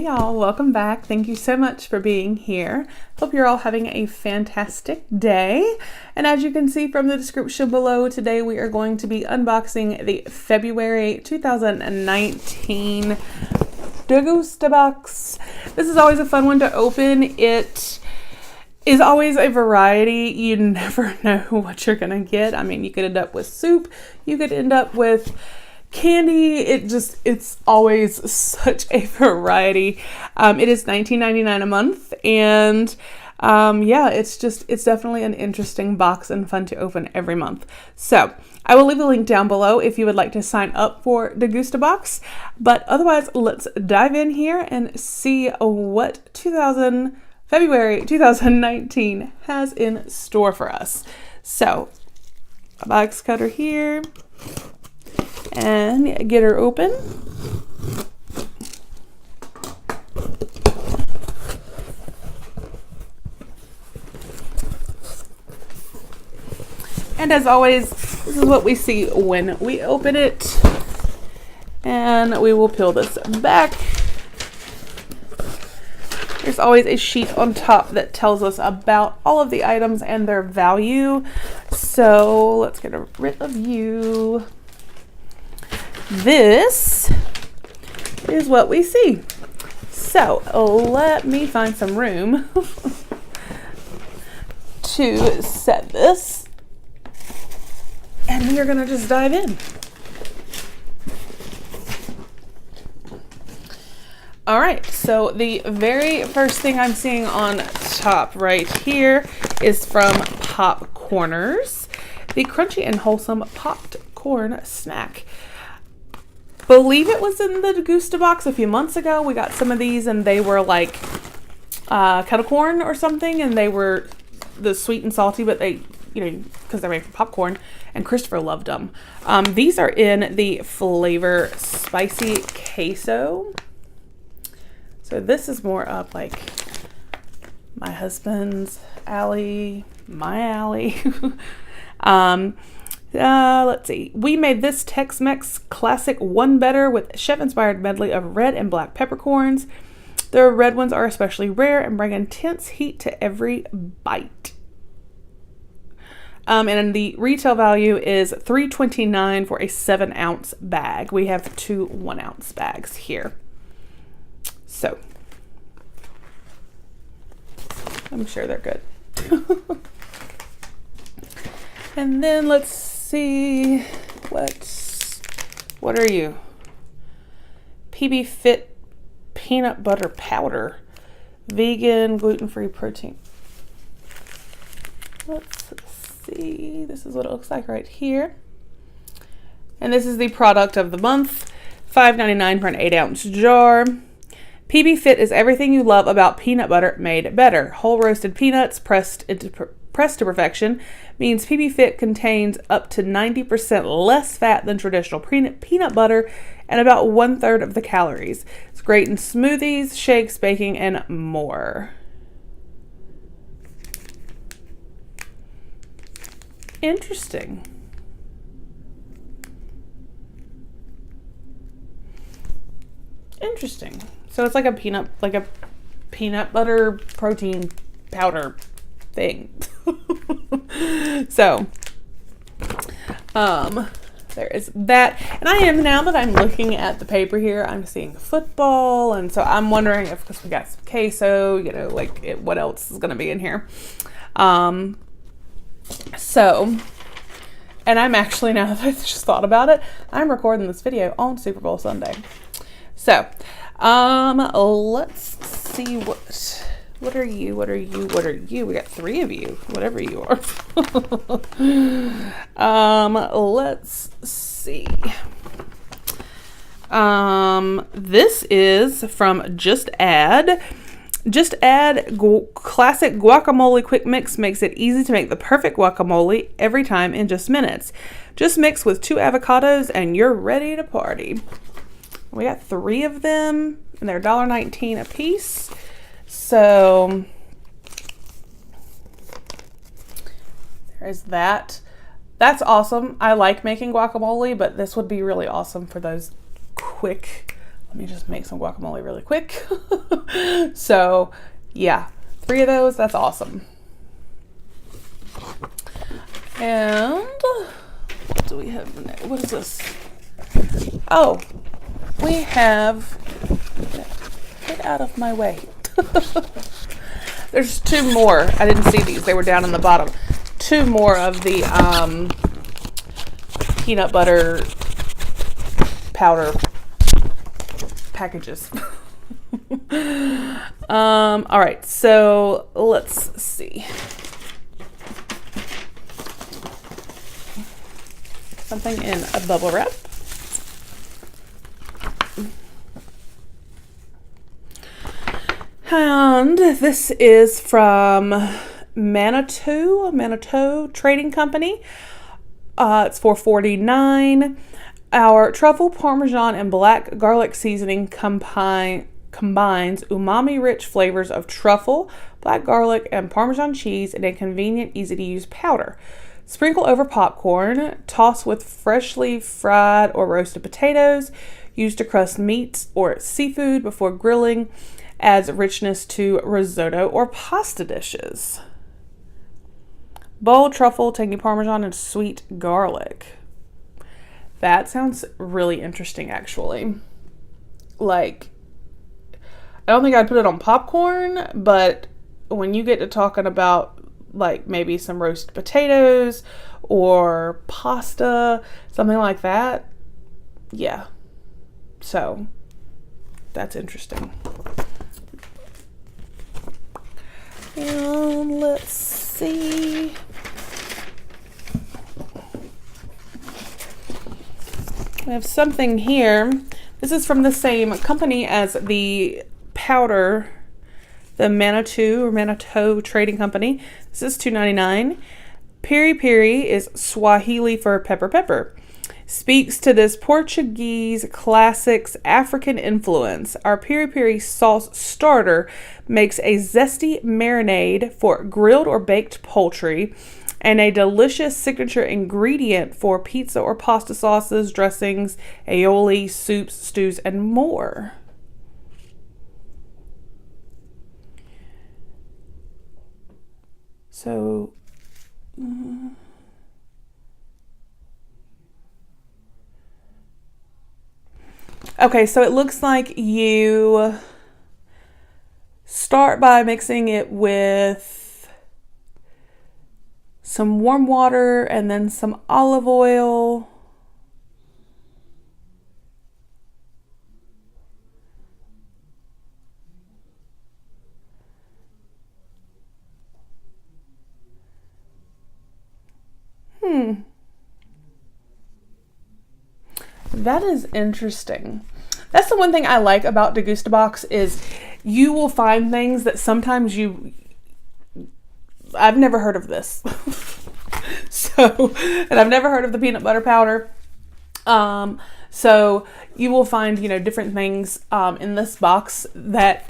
Hey y'all, welcome back. Thank you so much for being here. Hope you're all having a fantastic day. And as you can see from the description below, today we are going to be unboxing the February 2019 DegustaBox. This is always a fun one to open. It is always a variety. You never know what you're gonna get. I mean, you could end up with soup, you could end up with candy. It's always such a variety. It is $19.99 a month, and yeah, it's definitely an interesting box and fun to open every month. So I will leave a link down below if you would like to sign up for DegustaBox. But otherwise, let's dive in here and see what February 2019 has in store for us. So a box cutter here, and get her open. And as always, this is what we see when we open it. And we will peel this back. There's always a sheet on top that tells us about all of the items and their value. So let's get rid of you. This is what we see. So let me find some room to set this, and we are going to just dive in. All right, so the very first thing I'm seeing on top right here is from Popcorners, the crunchy and wholesome popped corn snack. Believe it was in the DegustaBox a few months ago. We got some of these and they were like kettle corn or something, and they were the sweet and salty, but they, because they're made from popcorn, and Christopher loved them. These are in the flavor spicy queso. So this is more up like my husband's alley, my alley. Let's see. We made this Tex-Mex classic one better with chef-inspired medley of red and black peppercorns. The red ones are especially rare and bring intense heat to every bite. And the retail value is $3.29 for a 7-ounce bag. We have 2 1-ounce bags here. So I'm sure they're good. And then let's see, what are you? PB Fit peanut butter powder, vegan, gluten-free protein. Let's see, this is what it looks like right here. And this is the product of the month, $5.99 for an 8-ounce jar. PB Fit is everything you love about peanut butter made better. Whole roasted peanuts pressed to perfection means PB Fit contains up to 90% less fat than traditional peanut butter and about 1/3 of the calories. It's great in smoothies, shakes, baking, and more. Interesting. Interesting. So it's like a peanut butter protein powder thing. So there is that. And I am, now that I'm looking at the paper here, I'm seeing football, and so I'm wondering if, because we got some queso, what else is going to be in here. So, and I'm actually, now that I just thought about it, I'm recording this video on Super Bowl Sunday. So let's see, what are you? We got 3 of you, whatever you are. Let's see. This is from Just Add. Just Add classic guacamole quick mix makes it easy to make the perfect guacamole every time in just minutes. Just mix with 2 avocados and you're ready to party. We got 3 of them, and they're $1.19 a piece. So there's that. That's awesome. I like making guacamole, but this would be really awesome for those quick Let me just make some guacamole really quick. So yeah, 3 of those, that's awesome. And what do we have next? What is this? Oh, we have, get out of my way. There's 2 more. I didn't see these. They were down in the bottom. 2 more of the peanut butter powder packages. All right, so let's see. Something in a bubble wrap. And this is from Manitou Trading Company. It's $4.49. Our truffle, parmesan, and black garlic seasoning combines umami-rich flavors of truffle, black garlic, and parmesan cheese in a convenient, easy-to-use powder. Sprinkle over popcorn, toss with freshly fried or roasted potatoes, use to crust meats or seafood before grilling, adds richness to risotto or pasta dishes. Bold truffle, tangy parmesan, and sweet garlic. That sounds really interesting, actually. Like, I don't think I'd put it on popcorn, but when you get to talking about like maybe some roasted potatoes or pasta, something like that, yeah. So that's interesting. And let's see. We have something here. This is from the same company as the powder, the Manitou Trading Company. This is $2.99. Piri is Swahili for pepper. Speaks to this Portuguese classic's African influence. Our Piri sauce starter makes a zesty marinade for grilled or baked poultry and a delicious signature ingredient for pizza or pasta sauces, dressings, aioli, soups, stews, and more. So, okay, so it looks like you start by mixing it with some warm water and then some olive oil. That is interesting. That's the one thing I like about DegustaBox is you will find things that sometimes I've never heard of this. And I've never heard of the peanut butter powder. So you will find, different things in this box that,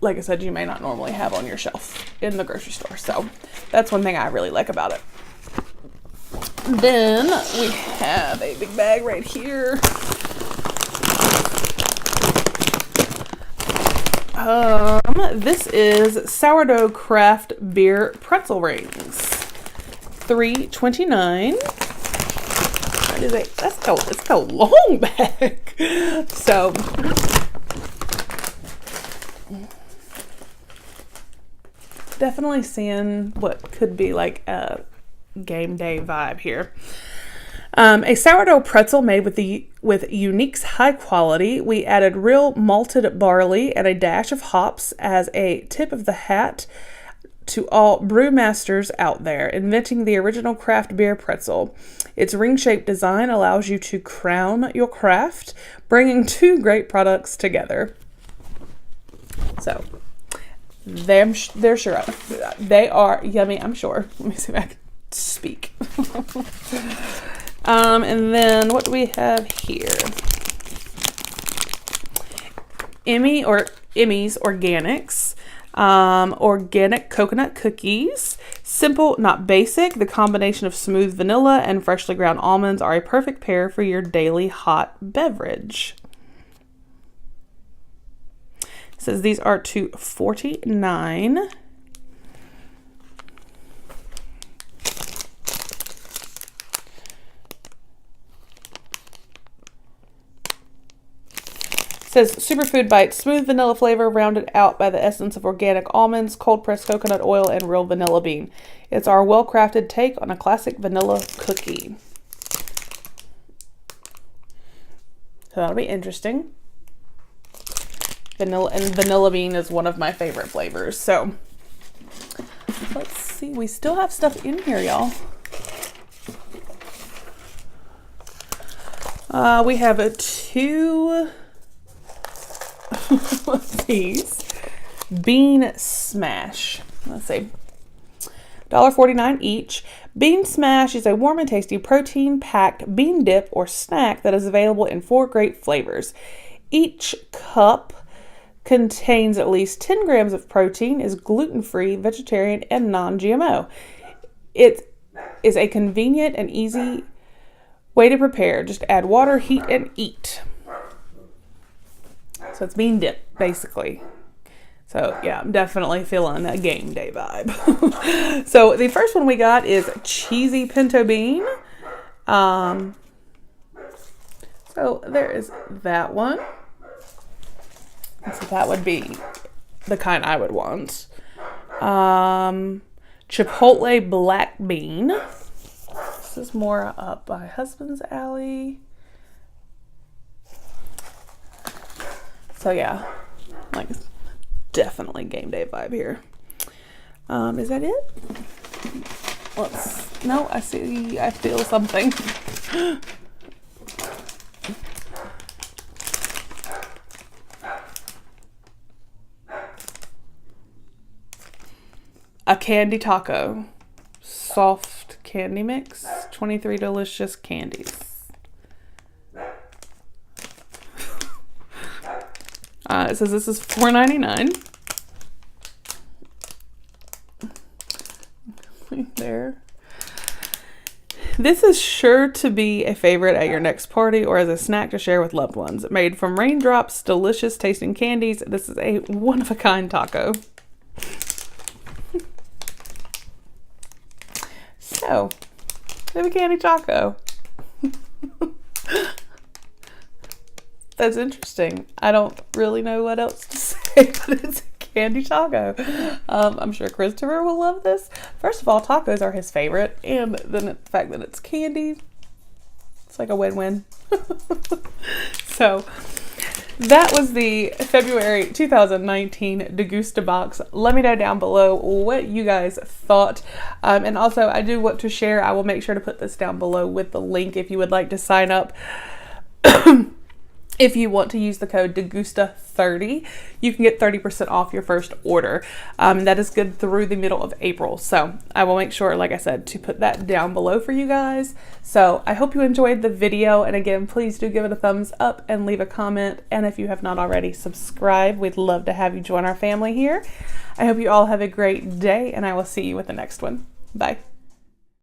like I said, you may not normally have on your shelf in the grocery store. So that's one thing I really like about it. Then we have a big bag right here. This is sourdough craft beer pretzel rings. $3.29. It's a long bag. So definitely seeing what could be like a game day vibe here. A sourdough pretzel made with Unique's high quality. We added real malted barley and a dash of hops as a tip of the hat to all brewmasters out there, inventing the original craft beer pretzel. Its ring-shaped design allows you to crown your craft, bringing 2 great products together. So, they're sure. They are yummy, I'm sure. Let me see if I can speak. And then what do we have here? Emmys Organics. Organic coconut cookies. Simple, not basic. The combination of smooth vanilla and freshly ground almonds are a perfect pair for your daily hot beverage. says these are $2.49. Says superfood bites, smooth vanilla flavor rounded out by the essence of organic almonds, cold pressed coconut oil, and real vanilla bean. It's our well-crafted take on a classic vanilla cookie. So that'll be interesting. Vanilla bean is one of my favorite flavors. So let's see. We still have stuff in here, y'all. We have two of these bean smash. Let's see. $1.49 each. Bean Smash is a warm and tasty protein-packed bean dip or snack that is available in 4 great flavors. Each cup contains at least 10 grams of protein, is gluten-free, vegetarian, and non-GMO. It is a convenient and easy way to prepare. Just add water, heat, and eat. So it's bean dip, basically. So yeah, I'm definitely feeling a game day vibe. So the first one we got is cheesy pinto bean. So there is that one. So that would be the kind I would want. Chipotle black bean. This is more up my husband's alley. So yeah, like definitely game day vibe here. Is that it? No, I feel something. A candy taco. Soft candy mix. 23 delicious candies. It says this is $4.99. There. This is sure to be a favorite at your next party or as a snack to share with loved ones. Made from raindrops, delicious tasting candies. This is a one-of-a-kind taco. So, we have a candy taco. That's interesting. I don't really know what else to say, but it's a candy taco. I'm sure Christopher will love this. First of all, tacos are his favorite, and then the fact that it's candy, it's like a win-win. So that was the February 2019 DegustaBox. Let me know down below what you guys thought. And also, I do want to share. I will make sure to put this down below with the link if you would like to sign up. If you want to use the code DegustaBox30, you can get 30% off your first order. That is good through the middle of April. So I will make sure, like I said, to put that down below for you guys. So I hope you enjoyed the video. And again, please do give it a thumbs up and leave a comment. And if you have not already, subscribe. We'd love to have you join our family here. I hope you all have a great day, and I will see you with the next one. Bye.